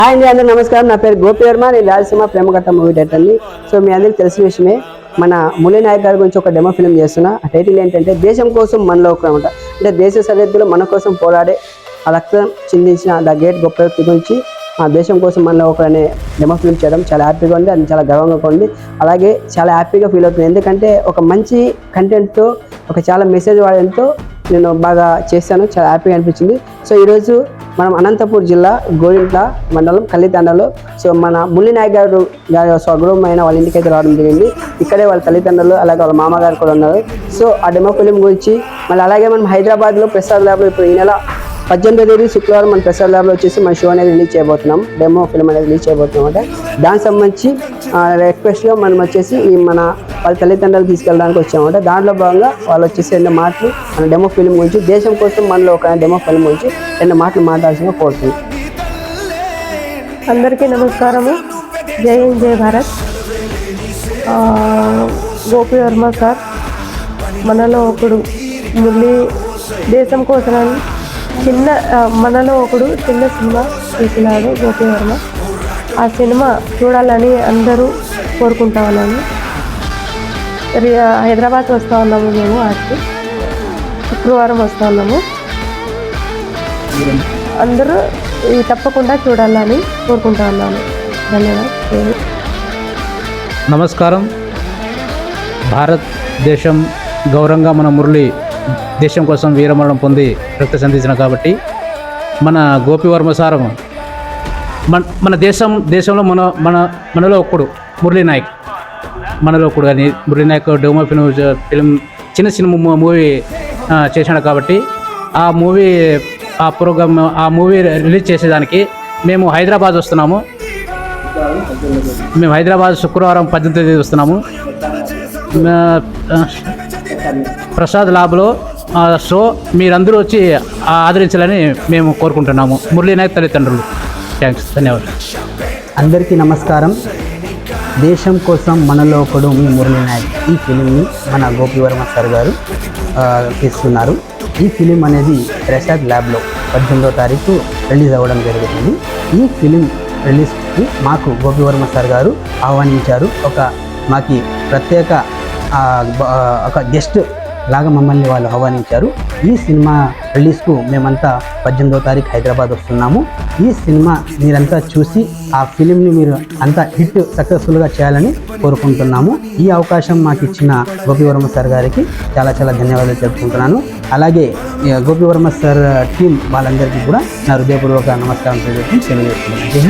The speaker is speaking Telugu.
హాయ్ అండి, అందరూ నమస్కారం. నా పేరు గోపి వర్మ. నేను రాయలసీమ ప్రేమకథ మూవీ డైరెక్టర్ని. సో మీ అందరికీ తెలిసిన విషయమే, మన మురళీ నాయక్ గారి గురించి ఒక డెమో ఫిల్మ్ చేస్తున్నా. ఆ టైటిల్ ఏంటంటే దేశం కోసం మనలో ఒక అనమాట. అంటే దేశ సరిహద్దులో మన కోసం పోరాడే ఆ రక్తం చిందించిన ద గ్రేట్ గొప్ప వ్యక్తి గురించి ఆ దేశం కోసం మనలో ఒక అనే డెమో ఫిల్మ్ చేయడం చాలా హ్యాపీగా ఉంది. అది చాలా గర్వంగా ఉంది. అలాగే చాలా హ్యాపీగా ఫీల్ అవుతుంది. ఎందుకంటే ఒక మంచి కంటెంట్తో ఒక చాలా మెసేజ్ వాడడంతో నేను బాగా చేశాను. చాలా హ్యాపీగా అనిపించింది. సో ఈరోజు మనం అనంతపూర్ జిల్లా గోరింట్ల మండలం కల్లితండలో సో మన మురళీ నాయక్ గారి స్వగృహమైన వాళ్ళ ఇంటికి అయితే రావడం జరిగింది. ఇక్కడే వాళ్ళ తల్లిదండ్రులు అలాగే వాళ్ళ మామగారు కూడా ఉన్నారు. సో ఆ డెమో ఫిలిం గురించి మళ్ళీ అలాగే మనం హైదరాబాద్లో ప్రసాద్ ల్యాబ్లో ఇప్పుడు ఈ నెల 18వ తేదీ శుక్రవారం మన ప్రసాద్ ల్యాబ్లో వచ్చేసి మన షో అనేది రిలీజ్ చేయబోతున్నాం. డెమో ఫిల్మ్ అనేది రిలీజ్ చేయబోతున్నాం అంటే దానికి సంబంధించి రిక్వెస్ట్గా మనం వచ్చేసి ఈ మన వాళ్ళ తల్లిదండ్రులు తీసుకెళ్ళడానికి వచ్చామంటే దాంట్లో భాగంగా వాళ్ళు వచ్చేసి 2 మాటలు మన డెమో ఫిల్మ్ గురించి దేశం కోసం మనలో ఒక డెమో ఫిల్మ్ గురించి 2 మాటలు మాట్లాడాల్సిందిగా కోరుతుంది. అందరికీ నమస్కారము. జై హింద్, జై భారత్. గోపి వర్మ సార్ మనలో ఒకడు మురళి దేశం కోసం మనలో ఒకడు చిన్న సినిమా తీసినాడు గోపి వర్మ. ఆ సినిమా చూడాలని అందరూ కోరుకుంటా ఉన్నాను. హైదరాబాద్ వస్తూ ఉన్నాము మేము. ఆడికి శుక్రవారం వస్తూ ఉన్నాము. అందరూ తప్పకుండా చూడాలని కోరుకుంటా ఉన్నాను. ధన్యవాదాలు. నమస్కారం. భారతదేశం గౌరవంగా మన మురళి దేశం కోసం వీరమరణం పొంది రక్త సంధించిన కాబట్టి మన గోపి వర్మ సార్ మన దేశంలో మనలో ఒక్కడు మురళీ నాయక్, మనలో ఒక్కడు అని మురళీ నాయక్ డెమో ఫిలిం చిన్న మూవీ చేశాడు కాబట్టి ఆ మూవీ రిలీజ్ చేసేదానికి మేము హైదరాబాద్ వస్తున్నాము. మేము హైదరాబాద్ శుక్రవారం 18వ తేదీ వస్తున్నాము. ప్రసాద్ ల్యాబ్లో షో మీరందరూ వచ్చి ఆదరించాలని మేము కోరుకుంటున్నాము. మురళీ నాయక్ తల్లిదండ్రులు. థ్యాంక్స్, ధన్యవాదాలు. అందరికీ నమస్కారం. దేశం కోసం మనలో ఒకడు మీ మురళీ నాయక్ ఈ ఫిలింని మన గోపి వర్మ సార్ గారు తీస్తున్నారు. ఈ ఫిలిం అనేది ప్రసాద్ ల్యాబ్లో 18వ తారీఖు రిలీజ్ అవ్వడం జరుగుతుంది. ఈ ఫిలిం రిలీజ్కి మాకు గోపి వర్మ సార్ గారు ఆహ్వానించారు. మాకి ప్రత్యేక ఒక గెస్ట్ లాగా మమ్మల్ని వాళ్ళు ఆహ్వానించారు. ఈ సినిమా రిలీజ్కు మేమంతా 18వ తారీఖు హైదరాబాద్ వస్తున్నాము. ఈ సినిమా మీరంతా చూసి ఆ ఫిలింని మీరు అంతా హిట్ సక్సెస్ఫుల్గా చేయాలని కోరుకుంటున్నాము. ఈ అవకాశం మాకు ఇచ్చిన గోపి వర్మ సార్ గారికి చాలా చాలా ధన్యవాదాలు చెప్పుకుంటున్నాను. అలాగే గోపి వర్మ సార్ టీం వాళ్ళందరికీ కూడా నా హృదయపూర్వక నమస్కారం తెలియజేస్తున్నాను.